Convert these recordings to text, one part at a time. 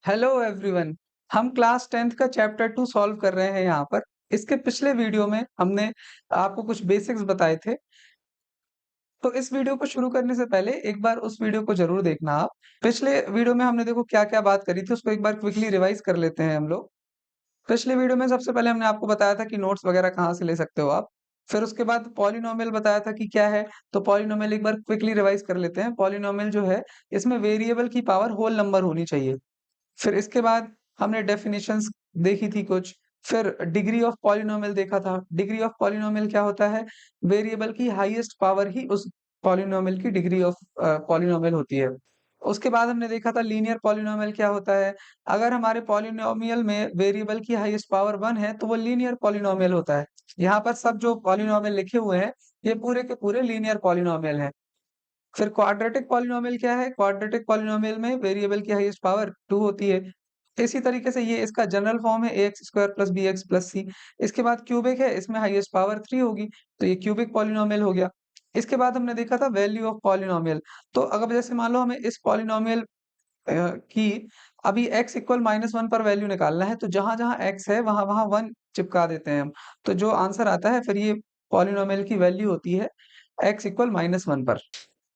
Hello everyone. हम class 10th का chapter 2 solve कर रहे हैं यहाँ पर। इसके पिछले वीडियो में हमने आपको कुछ बेसिक्स बताए थे। तो इस वीडियो को शुरू करने से पहले एक बार उस वीडियो को जरूर देखना आप। पिछले वीडियो में हमने देखो क्या-क्या बात करी थी, उसको एक बार क्विकली रिवाइज कर लेते हैं हम लोग। पिछले वीडियो में सबसे पहले हमने आपको बताया था कि नोट्स वगैरह कहाँ से ले सकते हो आप। फिर उसके बाद पॉलिनोमियल बताया था कि क्या है। तो पॉलिनोमियल एक बार क्विकली रिवाइज कर लेते हैं। पॉलिनोमियल जो है, इसमें वेरिएबल की पावर होल नंबर होनी चाहिए। फिर इसके बाद हमने डेफिनिशंस देखी थी कुछ। फिर डिग्री ऑफ पॉलिनोमियल देखा था। डिग्री ऑफ पॉलिनोमियल क्या होता है? वेरिएबल की हाईएस्ट पावर ही उस पॉलिनोमियल की डिग्री ऑफ पॉलिनोमियल होती है। उसके बाद हमने देखा था लीनियर पॉलिनोमियल क्या होता है। अगर हमारे पॉलिनोमियल में वेरिएबल की हाईएस्ट पावर 1 है तो वो लीनियर पॉलिनोमियल होता है। यहाँ पर सब जो पॉलिनोमियल लिखे हुए हैं, ये पूरे के पूरे लीनियर पॉलिनोमियल हैं। फिर क्वाड्रेटिक पॉलिनोमियल क्या है? क्वाड्रेटिक पॉलिनोमियल में वेरिएबल की हाईएस्ट पावर 2 होती है। इसी तरीके से ये इसका जनरल फॉर्म है ax square plus bx plus c। इसके बाद क्यूबिक है, इसमें हाईएस्ट पावर 3 होगी, तो ये क्यूबिक पॉलिनोमियल हो गया। इसके बाद हमने देखा था वैल्यू ऑफ पॉलिनोमियल। तो अगर जैसे मान लो हमें इस पॉलिनोमियल की अभी x इक्वल -1 पर वैल्यू निकालना है, तो जहाँ-जहाँ x है वहाँ-वहाँ 1 चिपका देते हैं हम। तो जो आंसर आता है फिर ये पॉलिनोमियल की वैल्यू होती है x इक्वल -1 पर।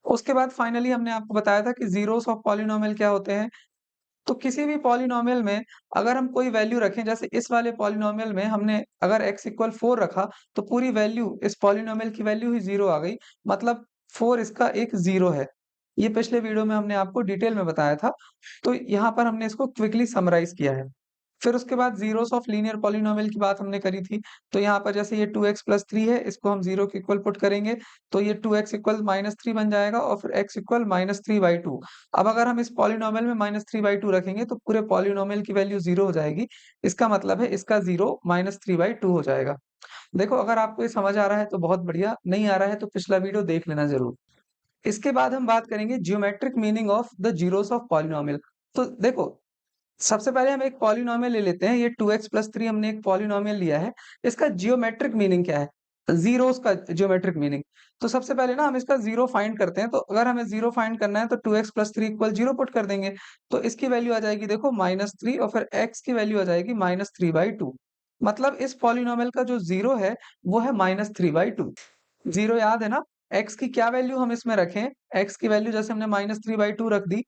उसके बाद फाइनली हमने आपको बताया था कि ज़ीरोज़ ऑफ पॉलिनोमियल क्या होते हैं। तो किसी भी पॉलिनोमियल में अगर हम कोई वैल्यू रखें, जैसे इस वाले पॉलिनोमियल में हमने अगर x इक्वल 4 रखा, तो पूरी वैल्यू इस पॉलिनोमियल की वैल्यू ही 0 आ गई। मतलब 4 इसका एक 0 है। ये पिछले वीडियो में हमने आपको डिटेल में बताया था। तो यहाँ पर हमने इसको क्विकली समराइज़ किया है। फिर उसके बाद ज़ीरोज़ ऑफ लीनियर पॉलिनोमियल की बात हमने करी थी। तो यहाँ पर जैसे ये 2x प्लस 3 है, इसको हम 0 के इक्वल पुट करेंगे, तो ये 2x इक्वल -3 बन जाएगा और फिर x इक्वल -3/2। अब अगर हम इस पॉलिनोमियल में -3/2 रखेंगे, तो पूरे पॉलिनोमियल की वैल्यू 0 हो जाएगी। इसका मतलब है इसका 0 -3/2 हो जाएगा। देखो, अगर आपको ये समझ आ रहा है तो बहुत बढ़िया, नहीं आ रहा है तो पिछला वीडियो देख लेना ज़रूर। इसके बाद हम बात करेंगे geometric meaning of the zeros of polynomial. तो देखो, सबसे पहले हम एक पॉलिनोमियल ले लेते हैं। ये 2x प्लस 3 हमने एक पॉलिनोमियल लिया है। इसका जियोमेट्रिक मीनिंग क्या है? ज़ीरोज़ का जियोमेट्रिक मीनिंग। तो सबसे पहले ना हम इसका ज़ीरो फाइंड करते हैं। तो अगर हमें ज़ीरो फाइंड करना है तो 2x प्लस 3 इक्वल 0 पुट कर देंगे। तो इसकी वैल्यू आ जाएगी देखो -3 और फिर x की वैल्यू आ जाएगी -3/2। मतलब इस पॉलिनोमियल का जो ज़ीरो है वो है -3/2। ज़ीरो याद है ना? x की क्या वैल्यू हम इसमें रखें? x की वैल्यू जैसे हमने -3/2 रख दी,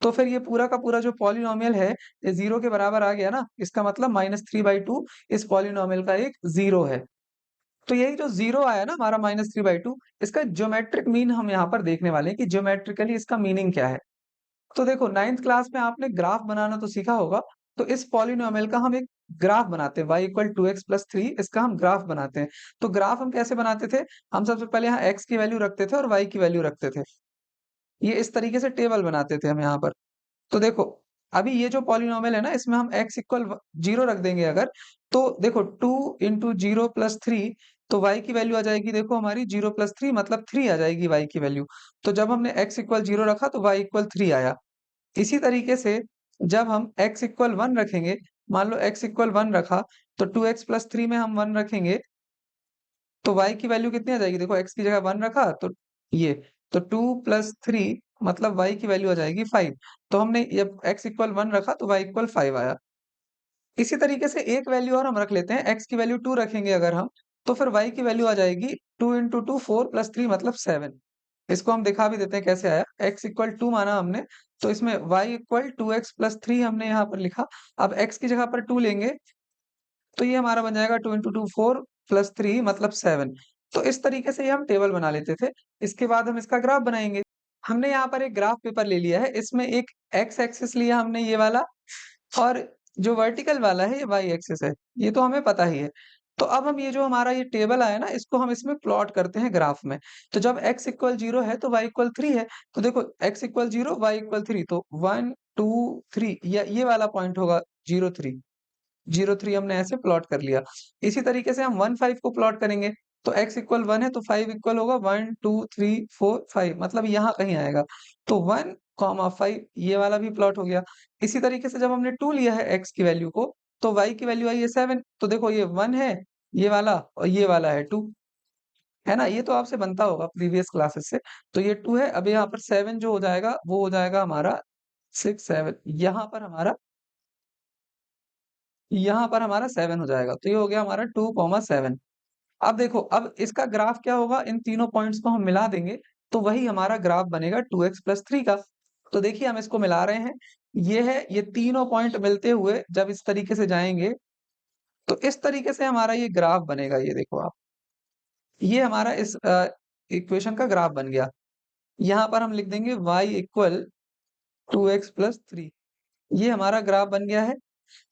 तो फिर ये पूरा का पूरा जो पॉलिनोमियल है, ये 0 के बराबर आ गया ना? इसका मतलब -3/2 इस पॉलिनोमियल का एक ज़ीरो है। तो यही जो ज़ीरो आया ना हमारा -3/2, इसका ज्योमेट्रिक मीन हम यहाँ पर देखने वाले हैं कि ज्योमेट्रिकली इसका मीनिंग क्या है। तो देखो, 9th क्लास में आपने ग्राफ बनाना तो सीखा होगा। तो इस पॉलिनोमियल का हम एक ग्राफ बनाते हैं, y इक्वल 2x प्लस 3, इसका हम ग्राफ बनाते हैं। तो ग्राफ हम कैसे बनाते थे? हम सबसे पहले यहाँ x की वैल्यू रखते थे और y की वैल्यू रखते थे। ये इस तरीके से टेबल बनाते थे हम यहाँ पर। तो देखो, अभी ये जो पॉलिनोमियल है ना, इसमें हम x इक्वल 0 रख देंगे अगर, तो देखो 2 इंटू 0 प्लस 3, तो y की वैल्यू आ जाएगी देखो हमारी 0 प्लस 3 मतलब 3 आ जाएगी y की वैल्यू। तो जब हमने x इक्वल 0 रखा तो y इक्वल 3 आया। इसी तरीके से जब हम x इक्वल 1 रखेंगे, मान लो x इक्वल 1 रखा, तो 2x प्लस 3 में हम 1 रखेंगे, तो y की वैल्यू कितनी आ जाएगी? देखो, x की जगह 1 रखा तो ये, तो 2 प्लस 3 मतलब y की वैल्यू आ जाएगी 5। तो हमने जब x इक्वल 1 रखा तो y इक्वल 5 आया। इसी तरीके से एक वैल्यू और हम रख लेते हैं, x की वैल्यू 2 रखेंगे अगर हम, तो फिर y की वैल्यू आ जाएगी 2 इंटू 2 4 प्लस 3 मतलब 7। इसको हम दिखा भी देते हैं कैसे आया। x इक्वल 2 माना हमने, तो इसमें y इक्वल 2x प्लस 3 हमने यहाँ पर लिखा। अब x की जगह पर 2 लेंगे, तो ये हमारा बन जाएगा 2 इंटू 2 4 प्लस 3 मतलब 7। तो इस तरीके से ये हम टेबल बना लेते थे। इसके बाद हम इसका ग्राफ बनाएँगे। हमने यहाँ पर एक ग्राफ पेपर ले लिया है, इसमें एक x एक्सिस लिया हमने ये वाला, और जो वर्टिकल वाला है ये y एक्सिस है। ये तो हमें पता ही है। तो अब हम ये जो हमारा ये टेबल आया ना, इसको हम इसमें प्लॉट करते हैं ग्राफ में। तो जब x इक्वल 0 है तो y इक्वल 3 है। तो देखो, x इक्वल 0 y इक्वल 3, तो 1 2 3 ये वाला पॉइंट होगा 0 3। 0 3 हमने ऐसे प्लॉट कर लिया। इसी तरीके से हम 1 5 को प्लॉट करेंगे। तो x इक्वल 1 है तो 5 इक्वल होगा 1 2 3 4 5, मतलब यहाँ कहीं आएगा। तो 1 5 ये वाला भी प्लॉट हो गया। इसी तरीके से जब हमने 2 लिया है x की वैल्यू को, तो y की वैल्यू आई है 7। तो देखो, ये 1 है, ये वाला और ये वाला है 2, है ना? ये तो आपसे बनता होगा प्रीवियस क्लासेस से। तो ये 2 है, अब यहाँ पर 7 जो हो जाएगा वो हो जाएगा हमारा 6 7, यहाँ पर हमारा यहाँ पर हमारा 7 हो जाएगा। तो ये हो गया हमारा 2,7। अब देखो, अब इसका ग्राफ क्या होगा, इन तीनों पॉइंट्स को हम मिला देंगे, तो वही हमारा ग्राफ बनेगा 2x+3 का। तो देखिए हम इसको मिला रहे हैं, ये है, ये तीनों पॉइंट मिलते हुए जब इस तरीके से जाएंगे, तो इस तरीके से हमारा ये ग्राफ बनेगा। ये देखो आप, ये हमारा इस इक्वेशन का ग्राफ बन गया। यहाँ पर हम लिख देंगे y इक्वल 2x+3। ये हमारा ग्राफ बन गया है।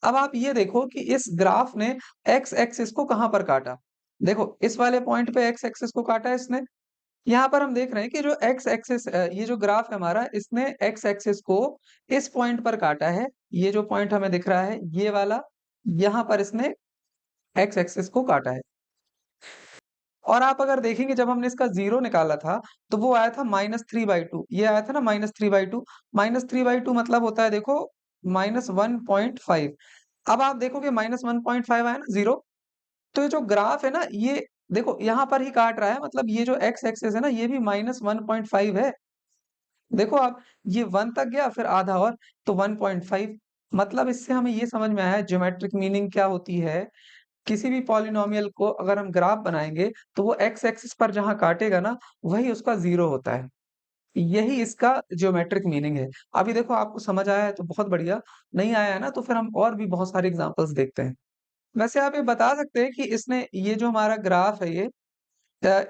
अब आप ये देखो कि इस ग्राफ ने एक्स एक्सिस को कहां पर काटा। देखो, इस वाले पॉइंट पे एक्स एक्सिस को काटा है इसने। यहाँ पर हम देख रहे हैं कि जो एक्स एक्सिस, ये जो ग्राफ है हमारा, इसने एक्स एक्सिस को इस पॉइंट पर काटा है। ये जो पॉइंट हमें दिख रहा है, ये वाला, यहाँ पर इसने एक्स एक्सिस को काटा है। और आप अगर देखेंगे, जब हमने इसका जीरो निकाला था, तो वो आया था -3/2। ये आया था ना -3/2। -3/2 मतलब होता है, देखो, -1.5। अब आप देखोगे -1.5 आया ना जीरो। तो ये जो ग्राफ है ना, ये देखो यहाँ पर ही काट रहा है, मतलब ये जो एक्स एक्सिस है ना, ये भी -1.5 है। देखो आप, ये 1 तक गया, फिर आधा और, तो 1.5। मतलब इससे हमें ये समझ में आया ज्योमेट्रिक मीनिंग क्या होती है। किसी भी पॉलिनोमियल को अगर हम ग्राफ बनाएंगे, तो वो एक्स एक्सिस पर जहां काटेगा ना, वही उसका जीरो होता है। यही इसका ज्योमेट्रिक मीनिंग है। अभी देखो, आपको समझ आया है तो बहुत बढ़िया। नहीं आया है ना, तो फिर हम और भी बहुत सारे एग्जांपल्स देखते हैं। वैसे आप ये बता सकते हैं कि इसने, ये जो हमारा ग्राफ है, ये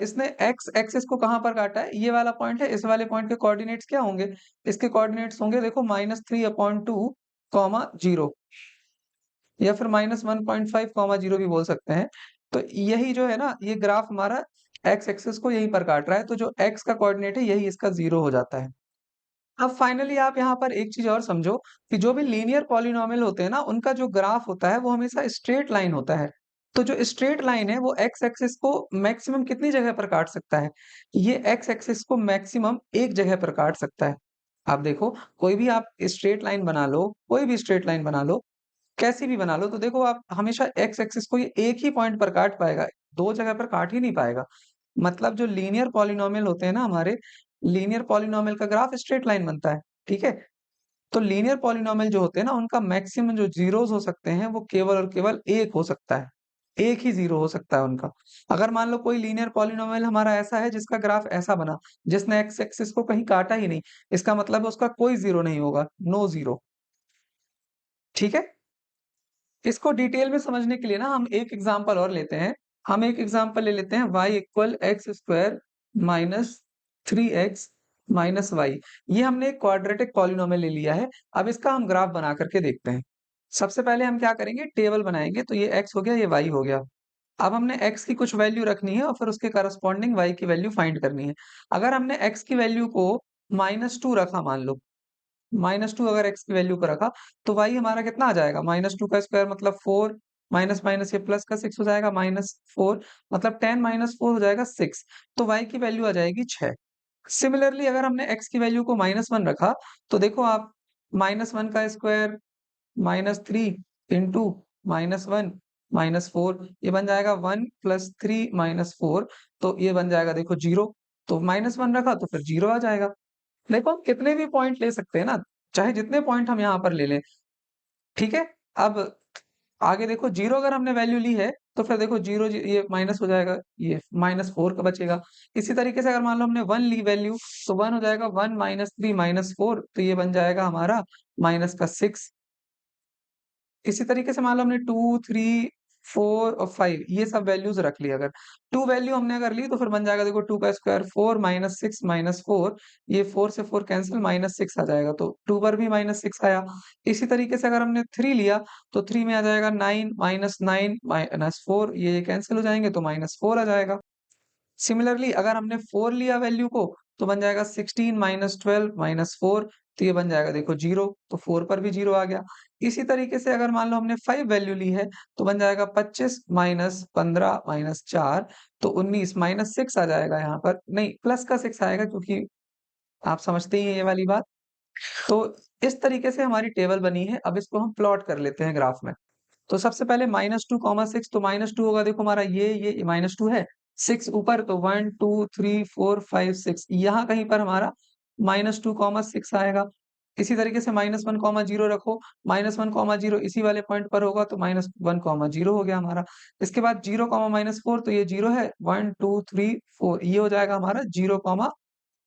इसने एक्स एक्सिस को कहां पर काटा है। ये वाला पॉइंट है, इस वाले पॉइंट के कोऑर्डिनेट्स क्या होंगे। इसके कोऑर्डिनेट्स होंगे, देखो, -3/2, 0, या फिर -1.5, 0 भी बोल सकते हैं। तो यही जो है ना, ये ग्राफ हमारा एक्स एक्सिस को यहीं पर काट रहा है, तो जो एक्स का कोऑर्डिनेट है, यही इसका जीरो हो जाता है। अब फाइनली आप यहाँ पर एक चीज और समझो, कि जो भी लीनियर पॉलिनोमियल होते हैं ना, उनका जो ग्राफ होता है, वो हमेशा स्ट्रेट लाइन होता है। तो जो स्ट्रेट लाइन है, वो एक्स एक्सिस को मैक्सिमम कितनी जगह पर काट सकता है। ये एक्स एक्सिस को मैक्सिमम एक जगह पर काट सकता है। आप देखो, कोई भी आप स्ट्रेट लाइन बना लो, कोई भी स्ट्रेट लाइन बना लो, कैसी भी बना लो, तो देखो आप हमेशा एक्स एक्सिस को ये एक ही पॉइंट पर काट पाएगा, दो जगह पर काट ही नहीं पाएगा। मतलब जो लीनियर पॉलिनोमियल होते हैं ना हमारे, लीनियर पॉलिनोमियल का ग्राफ स्ट्रेट लाइन बनता है, ठीक है। तो लीनियर पॉलिनोमियल जो होते हैं ना, उनका मैक्सिमम जो जीरोस हो सकते हैं, वो केवल और केवल एक हो सकता है। एक ही जीरो हो सकता है उनका। अगर मान लो कोई लीनियर पॉलिनोमियल हमारा ऐसा है, जिसका ग्राफ ऐसा बना, जिसने एक्स एक्सिस को कहीं काटा ही नहीं, इसका मतलब है उसका कोई जीरो नहीं होगा, नो जीरो। ठीक है। इसको डिटेल में समझने के लिए ना, हम एक एग्जांपल और लेते हैं। हम एक एग्जांपल ले लेते हैं, y equal x square minus 3x minus y. ये हमने एक क्वाड्रेटिक पॉलिनोमियल ले लिया है। अब इसका हम ग्राफ बना करके देखते हैं। सबसे पहले हम क्या करेंगे, टेबल बनाएंगे। तो ये x हो गया, ये y हो गया। अब हमने x की कुछ वैल्यू रखनी है, और फिर उसके करस्पॉन्डिंग y की वैल्यू फाइंड करनी है। अगर हमने x की वैल्यू को -2 रखा, मान लो -2 अगर x की वैल्यू पर रखा, तो y हमारा कितना आ जाएगा, -2 का स्क्वायर मतलब 4, माइनस माइनस ये प्लस का 6 हो जाएगा, -4 मतलब 10 - 4 हो जाएगा 6। तो y की वैल्यू आ जाएगी 6। सिमिलरली अगर हमने x की वैल्यू को -1 रखा, तो देखो आप, -1 का स्क्वायर -3 इंटू -1 -4, ये बन जाएगा 1 + 3 - 4। तो ये बन जाएगा, देखो, 0। तो -1 रखा तो फिर 0 आ जाएगा। देखो, हम कितने भी पॉइंट ले सकते हैं ना, चाहे जितने पॉइंट हम यहाँ पर ले लें, ठीक है। अब आगे देखो, जीरो अगर हमने वैल्यू ली है, तो फिर देखो जीरो, ये माइनस हो जाएगा, ये -4 का बचेगा। इसी तरीके से अगर मान लो हमने 1 ली वैल्यू, तो 1 हो जाएगा 1 - 3 -4, तो ये बन जाएगा हमारा माइनस का 6। इसी तरीके से मान लो हमने 2, 3, 4 और 5 ये सब वैल्यूज रख ली। अगर 2 वैल्यू हमने अगर ली, तो फिर बन जाएगा, देखो, 2 का स्क्वायर 4 -6 -4, ये 4 से 4 कैंसिल, -6 आ जाएगा। तो 2 पर भी -6 आया। इसी तरीके से अगर हमने 3 लिया, तो 3 में आ जाएगा 9 -9 -4, ये कैंसिल हो जाएंगे, तो -4 आ जाएगा। सिमिलरली अगर हमने 4 लिया वैल्यू को, तो बन जाएगा 16 -12 -4, तो ये बन जाएगा, देखो, 0। तो 4 पर भी 0 आ गया। इसी तरीके से अगर मान लो हमने 5 वैल्यू ली है, तो बन जाएगा 25 -15 -4, तो 19 -6 आ जाएगा। यहाँ पर नहीं, प्लस का 6 आएगा, क्योंकि आप समझते ही हैं ये वाली बात। तो इस तरीके से हमारी टेबल बनी है। अब इसको हम प्लॉट कर लेते हैं ग्राफ में। तो सबसे पहले -2, 6, तो -2 होगा, देखो हमारा ये -2 है, 6 ऊपर, तो 1 2 3 4 5 6, यहाँ कहीं पर हमारा -2, 6 आएगा। इसी तरीके से -1, 0 रखो, -1, 0 इसी वाले पॉइंट पर होगा तो -1, 0 हो गया हमारा। इसके बाद 0, -4 तो ये 0 है, 1, 2, 3, 4 ये हो जाएगा हमारा 0,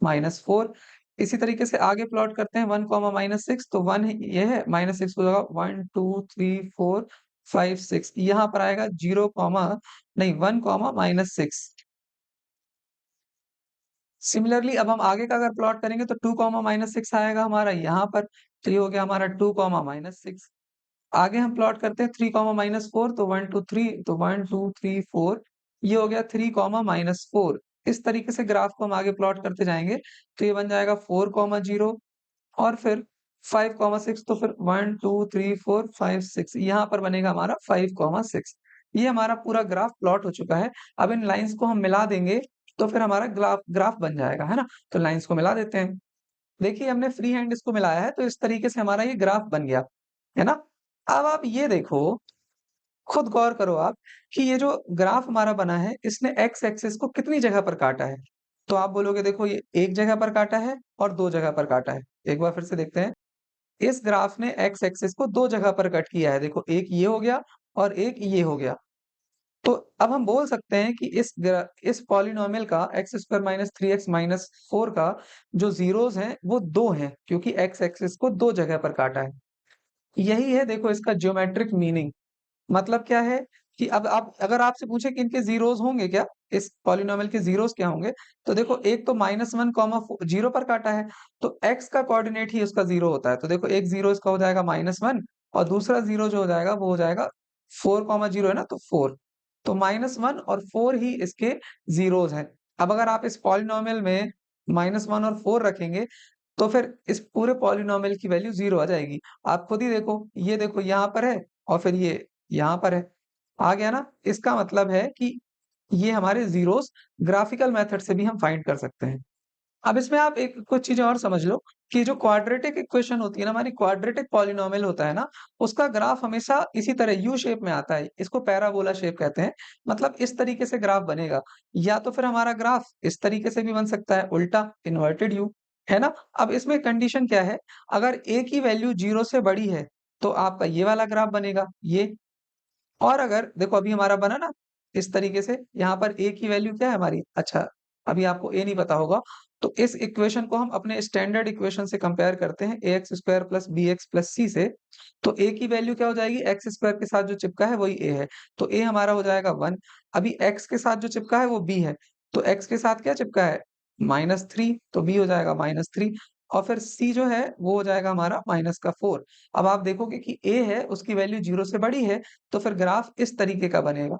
-4। इसी तरीके से आगे प्लॉट करते हैं 1, -6 तो 1 ये है, -6 हो जाएगा 1, 2, 3, 4, 5, 6 यहाँ पर आएगा 0, नहीं 1, -6। सिमिलरली अब हम आगे का अगर प्लॉट करेंगे तो 2, -6 आएगा हमारा यहाँ पर, तो ये हो गया हमारा 2, -6। आगे हम प्लॉट करते हैं 3, -4 तो 1, 2, 3 तो 1, 2, 3, 4 ये हो गया 3, -4। इस तरीके से ग्राफ को हम आगे प्लॉट करते जाएँगे, तो ये बन जाएगा 4, 0 और फिर 5, 6 तो फिर 1, 2, 3, 4, 5, 6 यहाँ पर बनेगा हमारा 5, 6 ये हमारा पूरा ग्राफ प्लॉट हो चुका है। अब इन लाइन्स को हम मिला देंगे, तो फिर हमारा ग्राफ ग्राफ बन जाएगा, है ना? तो लाइन्स को मिला देते हैं। देखिए हमने फ्री हैंड इसको मिलाया है, तो इस तरीके से हमारा ये ग्राफ बन गया, है ना? अब आप ये देखो, खुद गौर करो आप कि ये जो ग्राफ हमारा बना है, इसने एक्स एक्सिस को कितनी जगह पर काटा है? तो आप बोलोगे देखो ये 1 जगह पर काटा है और 2 जगह पर काटा है। एक बार फिर से देखते हैं। इस ग्राफ ने एक्स एक्सिस को 2 जगह पर कट किया है। देखो एक ये हो गया और एक ये हो गया। तो अब हम बोल सकते हैं कि इस पॉलिनोमियल का x square minus 3x minus 4 का जो ज़ीरोज़ हैं, वो 2 हैं, क्योंकि एक्स एक्सिस को 2 जगह पर काटा है। यही है देखो इसका ज्योमेट्रिक मीनिंग। मतलब क्या है कि अब आप अगर आपसे पूछे कि इनके ज़ीरोज़ होंगे क्या? इस पॉलिनोमियल के ज़ीरोज़ क्या होंगे? तो देखो एक तो -1, 0 पर काटा है, तो x का कोऑर्डिनेट ही उसका 0 होता है। तो देखो एक 0 इसका हो जाएगा -1 और दूसरा 0 जो हो जाएगा वो हो जाएगा 4, 0 है ना तो 4। तो -1 और 4 ही इसके ज़ीरोज़ हैं। अब अगर आप इस पॉलिनोमियल में -1 और 4 रखेंगे, तो फिर इस पूरे पॉलिनोमियल की वैल्यू 0 आ जाएगी। आप खुद ही देखो यहाँ पर है और फिर ये यहाँ पर है। आ गया ना? इसका मतलब है कि ये हमारे ज़ीरोज़ ग्राफ़िकल मेथड से भी हम फाइंड कर सकते हैं। अब इसमें आप एक कुछ चीज़ें और समझ लो कि जो क्वाड्रेटिक इक्वेशन होती है ना, हमारी क्वाड्रेटिक पॉलिनोमियल होता है ना, उसका ग्राफ हमेशा इसी तरह यू शेप में आता है। इसको पैराबोला शेप कहते हैं। मतलब इस तरीके से ग्राफ बनेगा। या तो फिर हमारा ग्राफ इस तरीके से भी बन सकता है, उल्टा इन्वर्टेड यू, है ना? अब इसमें कंडीशन क्या है? अगर a की वैल्यू 0 से बड़ी है, तो आपका ये वाला ग्राफ बनेगा, ये। और अगर देखो अभी हमारा बना ना इस तरीके से, यहाँ पर a की वैल्यू क्या है हमारी? अच्छा, अभी आपको a नहीं पता होगा, तो इस इक्वेशन को हम अपने स्टैंडर्ड इक्वेशन से कंपेयर करते हैं ax square plus bx plus c से। तो a की वैल्यू क्या हो जाएगी? एक्स स्क्वायर के साथ जो चिपका है वही a है। तो a हमारा हो जाएगा 1। अभी x के साथ जो चिपका है वो b है। तो x के साथ क्या चिपका है? -3 तो b हो जाएगा -3 और फिर c जो है वो हो जाएगा हमारा -4। अब आप देखोगे कि a है उसकी वैल्यू 0 से बड़ी है, तो फिर ग्राफ इस तरीके का बनेगा,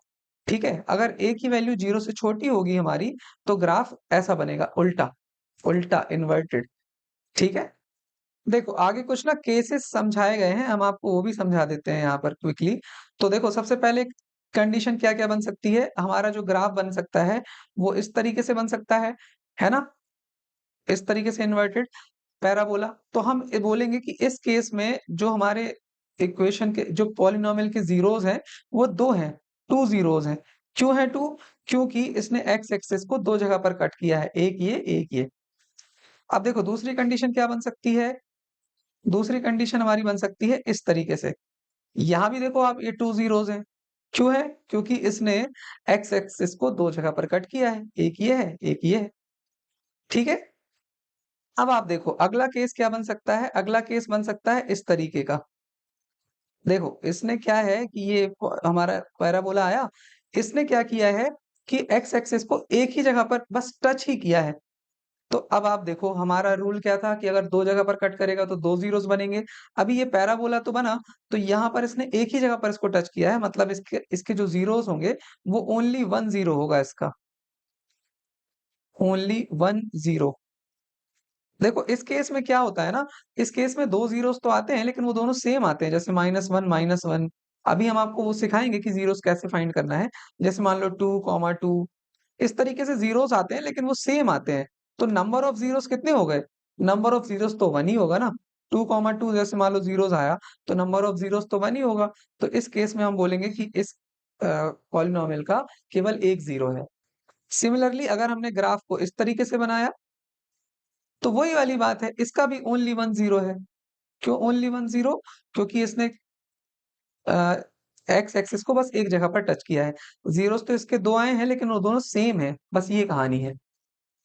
ठीक है? अगर a की वैल्यू 0 से छोटी होगी हमारी, तो ग्राफ ऐसा बनेगा उल्टा, उल्टा इन्वर्टेड, ठीक है? देखो आगे कुछ ना केसेस समझाए गए हैं, हम आपको वो भी समझा देते हैं यहाँ पर क्विकली। तो देखो सबसे पहले कंडीशन क्या-क्या बन सकती है? हमारा जो ग्राफ बन सकता है, वो इस तरीके से बन सकता है ना? इस तरीके से इन्वर्टेड पैराबोला। तो हम ये बोलेंगे कि इस केस में जो हमारे इक्वेशन के जो पॉलिनोमियल के ज़ीरोज़ हैं, वो 2 हैं, 2 ज़ीरोज़ हैं। क्यों है 2? क्योंकि इसने एक्स एक्सिस को 2 जगह पर कट किया है, एक ये, एक ये। अब देखो दूसरी कंडीशन क्या बन सकती है? दूसरी कंडीशन हमारी बन सकती है इस तरीके से। यहाँ भी देखो आप ये 2 ज़ीरोज़ हैं। क्यों है? क्योंकि इसने एक्स एक्सिस को 2 जगह पर कट किया है, एक ये है, एक ये है। ठीक है? अब आप देखो अगला केस क्या बन सकता है? अगला केस बन सकता है इस तरीके का। देखो, इसने क्या है कि ये प हमारा पैराबोला आया, इसने क्या किया है कि एक्स एक्सिस को एक ही जगह पर बस टच ही किया है। तो अब आप देखो हमारा रूल क्या था कि अगर 2 जगह पर कट करेगा तो 2 ज़ीरोज़ बनेंगे। अभी ये पैराबोला तो बना, तो यहाँ पर इसने एक ही जगह पर इसको टच किया है, मतलब इसके इसके जो ज़ीरोज़ होंगे, वो ओनली 1 ज़ीरो होगा इसका, ओनली 1 ज़ीरो। देखो इस केस में क्या होता है ना, इस केस में 2 ज़ीरोज़ तो आते हैं लेकिन वो दोनों सेम आते हैं जैसे -1 -1 अभी हम आपको वो सिखाएँगे कि ज़ीरोज़ कैसे फाइंड करना है। जैसे मान लो 2, 2 इस तरीके से ज़ीरोज़ आते हैं लेकिन वो सेम आते हैं। तो नंबर ऑफ ज़ीरोज़ कितने हो गए? नंबर ऑफ ज़ीरोज़ तो 1 ही होगा ना। 2, 2 जैसे मान लो ज़ीरोज़ आया तो नंबर ऑफ ज़ीरोज़ तो 1 ही होगा। तो इस केस में हम बोलेंगे कि इस पॉलिनोमियल का केवल 1 ज़ीरो है। सिमिलरली अगर हमने ग्राफ को इस तरीके से बनाया तो वही वाली बात है, इसका भी ओनली 1 ज़ीरो है। क्यों ओनली 1 0? क्योंकि इसने एक्स एक्सिस को बस एक जगह पर टच किया है। ज़ीरोज़ तो इसके 2 आए हैं लेकिन वो दोनों सेम है, बस ये कहानी है।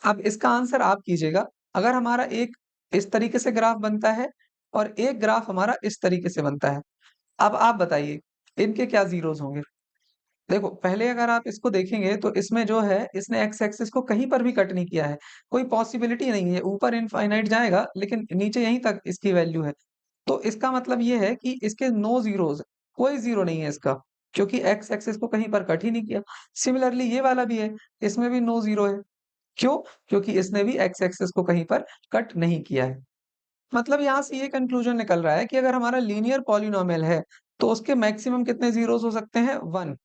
अब इसका आंसर आप कीजिएगा, अगर हमारा एक इस तरीके से ग्राफ बनता है और एक ग्राफ हमारा इस तरीके से बनता है। अब आप बताइए, इनके क्या ज़ीरोज़ होंगे? देखो, पहले अगर आप इसको देखेंगे तो इसमें जो है, इसने एक्स एक्सिस को कहीं पर भी कट नहीं किया है। कोई पॉसिबिलिटी नहीं है, ऊपर इनफाइनाइट जाएगा लेकिन नीचे यहीं तक इसकी वैल्यू है। तो इसका मतलब ये है कि इसके नो ज़ीरोज़, कोई ज़ीरो नहीं है इसका, क्योंकि एक्स एक्सिस को कहीं पर कट ही नहीं किया। सिमिलरली ये वाला भी है, इसमें भी नो ज़ीरो है। क्यों? क्योंकि इसने भी एक्स एक्सिस को कहीं पर कट नहीं किया है। मतलब यहाँ से ये कंक्लूजन निकल रहा है कि अगर हमारा लीनियर पॉलिनोमियल है, तो उसके मैक्सिमम कितने ज़ीरोज़ हो सकते हैं? 1,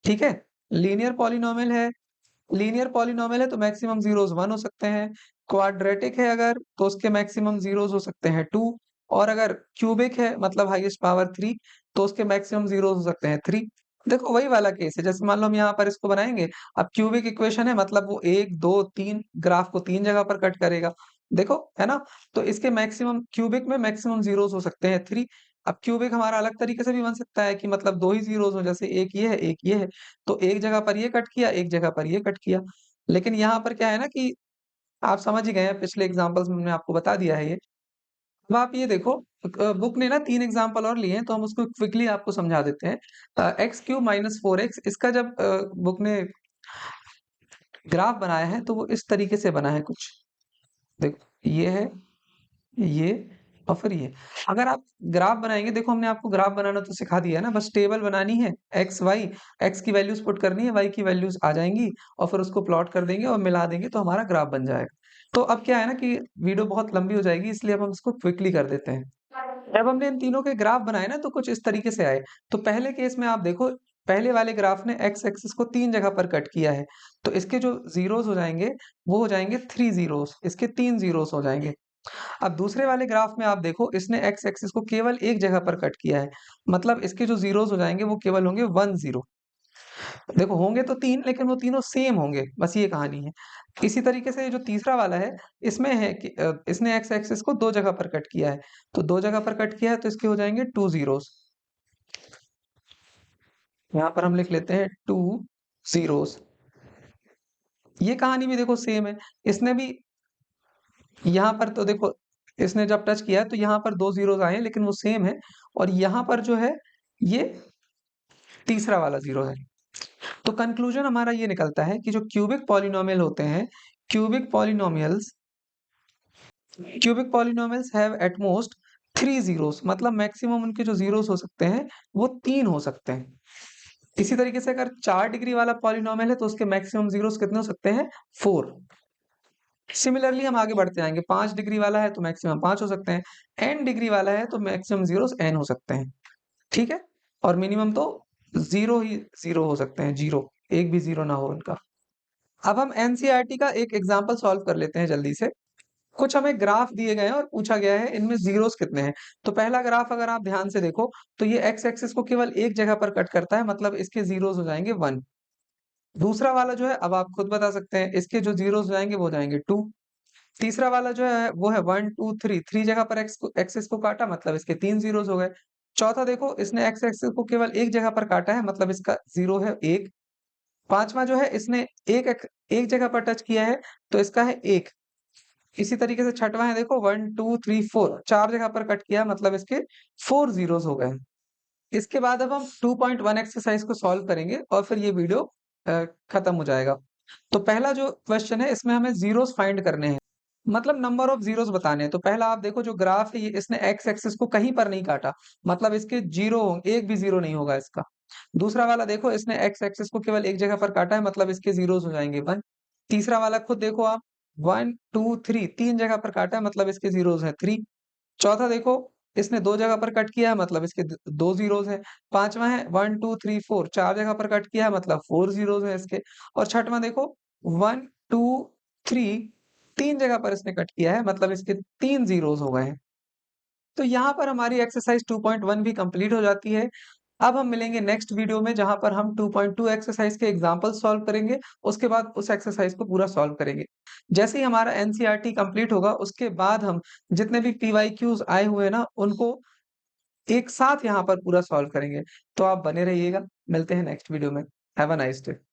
ठीक है? लीनियर पॉलिनोमियल है, तो मैक्सिमम ज़ीरोज़ 1 हो सकते हैं। क्वाड्रेटिक है अगर, तो उसके मैक्सिमम ज़ीरोज़ हो सकते हैं 2, और अगर क्यूबिक है मतलब हाईएस्ट पावर 3, तो उसके मैक्सिमम ज़ीरोज़ हो सकते हैं 3। देखो वही वाला केस है, जैसे मान लो हम यहाँ पर इसको बनाएँगे, अब क्यूबिक इक्वेशन है मतलब वो 1, 2, 3 ग्राफ को 3 जगह पर कट करेगा। देखो, है ना? तो इसके मैक्सिमम क्यूबिक में मैक्सिमम ज़ीरोज़ हो सकते हैं 3। अब क्यूबिक हमारा अलग तरीके से भी बन सकता है कि मतलब 2 ही ज़ीरोज़ हों, जैसे एक ये है, एक ये है। तो एक जगह पर ये कट किया, एक जगह पर ये कट किया। लेकिन यहाँ पर क्या है ना कि आप समझ ही गए हैं, पिछले एग्ज़ाम्पल्स में मैंने आपको बता दिया है ये। अब आप ये देखो, बुक ने ना 3 एग्ज़ाम्पल और लिए हैं, तो हम उसको क्विकली आपको समझा देते हैं। एक्स क्यूब माइनस 4x, इसका जब बुक ने ग्राफ बनाया है, तो वो इस तरीके से बना है कुछ। देखो, ये है, ये और फिर ये। अगर आप ग्राफ बनाएँगे, देखो हमने आपको ग्राफ बनाना तो सिखा दिया है ना, बस टेबल बनानी है, एक्स, वाई, एक्स की वैल्यूज़ पुट करनी है, वाई की वैल्यूज़ आ जाएँगी और फिर उसको प्लॉट कर देंगे और मिला देंगे तो हमारा ग्राफ बन जाएगा। तो अब क्या है ना कि वीडियो बहुत लंबी हो जाएगी, इसलिए अब हम इसको क्विकली कर देते हैं। जब हमने इन तीनों के ग्राफ बनाए ना, तो कुछ इस तरीके से आए। तो पहले केस में आप देखो, पहले वाले ग्राफ ने एक्स एक्सिस को 3 जगह पर कट किया है, तो इसके जो ज़ीरोज़ हो जाएँगे, वो हो जाएँगे 3 ज़ीरोज़, इसके 3 ज़ीरोज़ हो जाएँगे। अब दूसरे वाले ग्राफ में आप देखो, इसने एक्स एक्सिस को केवल एक जगह पर कट किया है, मतलब इसके जो ज़ीरोज़ हो जाएँगे वो केवल होंगे 1 0। देखो होंगे तो 3, लेकिन वो तीनों सेम होंगे, बस ये कहानी है। इसी तरीके से जो तीसरा वाला है, इसमें है कि इसने एक्स एक्सिस को 2 जगह पर कट किया है, तो 2 जगह पर कट किया है तो इसके हो जाएँगे 2 ज़ीरोज़। यहाँ पर हम लिख लेते हैं 2 ज़ीरोज़। ये कहानी भी देखो सेम है, इसने भी यहाँ पर तो देखो, इसने जब टच किया है तो यहाँ पर 2 ज़ीरोज़ आए हैं, लेकिन वो सेम है, और यहाँ पर जो है, ये तीसरा वाला ज़ीरो है। तो कंक्लूजन हमारा ये निकलता है कि जो क्यूबिक पॉलिनोमियल होते हैं, cubic polynomials cubic polynomials have at most 3 zeros, मतलब मैक्सिमम उनके जो ज़ीरोज़ हो सकते हैं, वो 3 हो सकते हैं। इसी तरीके से अगर 4 डिग्री वाला पॉलिनोमियल है, तो उसके मैक्सिमम ज़ीरोज़ कितने हो सकते हैं? 4। सिमिलरली हम आगे बढ़ते जाएँगे, 5 डिग्री वाला है तो मैक्सिमम 5 हो सकते हैं, n डिग्री वाला है तो मैक्सिमम ज़ीरोज़ n हो सकते हैं, ठीक है? और मिनिमम तो 0 ही 0 हो सकते हैं, 0, एक भी 0 ना हो उनका। अब हम एनसीईआरटी का एक एग्जाम्पल सॉल्व कर लेते हैं जल्दी से। कुछ हमें ग्राफ दिए गए हैं और पूछा गया है इनमें ज़ीरोज़ कितने हैं। तो पहला ग्राफ अगर आप ध्यान से देखो, तो ये एक्स एक्सिस को केवल एक जगह पर कट करता है, मतलब इसके ज़ीरोज़ हो जाएँगे 1। दूसरा वाला जो है, अब आप खुद बता सकते हैं, इसके जो ज़ीरोज़ जाएँगे वो जाएँगे 2। तीसरा वाला जो है वो है 1, 2, 3, 3 जगह पर एक्सिस को काटा, मतलब इसके 3 ज़ीरोज़ हो गए। चौथा देखो, इसने एक्स एक्सिस को केवल एक जगह पर काटा है, मतलब इसका 0 है 1। पाँचवाँ जो है, इसने एक जगह पर टच किया है, तो इसका है 1। इसी तरीके से छठवाँ है देखो, 1, 2, 3, 4, 4 जगह पर कट किया, मतलब इसके 4 ज़ीरोज़ हो गए। इसके बाद अब हम 2.1 एक्सरसाइज़ को सॉल्व करेंगे और फिर ये वीडियो खत्म हो जाएगा। तो पहला जो क्वेश्चन है, इसमें हमें ज़ीरोज़ फाइंड करने हैं, मतलब नंबर ऑफ ज़ीरोज़ बताने हैं। तो पहला आप देखो, जो ग्राफ है, ये इसने एक्स एक्सिस को कहीं पर नहीं काटा, मतलब इसके 0 एक भी 0 नहीं होगा इसका। दूसरा वाला देखो, इसने एक्स एक्सिस को केवल एक जगह पर काटा है, मतलब इसके ज़ीरोज़ हो जाएँगे 1। तीसरा वाला खुद देखो आप, 1, 2, 3, 3 जगह पर काटा है, मतलब इसके ज़ीरोज़ हैं 3। चौथा देखो, इसने 2 जगह पर कट किया है, मतलब इसके 2 ज़ीरोज़ हैं। पाँचवाँ है 1, 2, 3, 4, 4 जगह पर कट किया है, मतलब 4 ज़ीरोज़ हैं इसके। और छठवाँ देखो, 1, 2, 3, 3 जगह पर इसने कट किया है, मतलब इसके 3 ज़ीरोज़ हो गए हैं। तो यहाँ पर हमारी एक्सरसाइज़ 2.1 भी कंप्लीट हो जाती है। अब हम मिलेंगे नेक्स्ट वीडियो में जहाँ पर हम 2.2 एक्सरसाइज के एग्जाम्पल सॉल्व करेंगे, उसके बाद उस एक्सरसाइज को पूरा सॉल्व करेंगे। जैसे ही हमारा एनसीईआरटी कंप्लीट होगा, उसके बाद हम जितने भी पीवाईक्यूज आए हुए हैं ना, उनको एक साथ यहाँ पर पूरा सॉल्व करेंगे। तो आप बने रहिएगा, मिलते हैं नेक्स्ट वीडियो में। Have a nice day.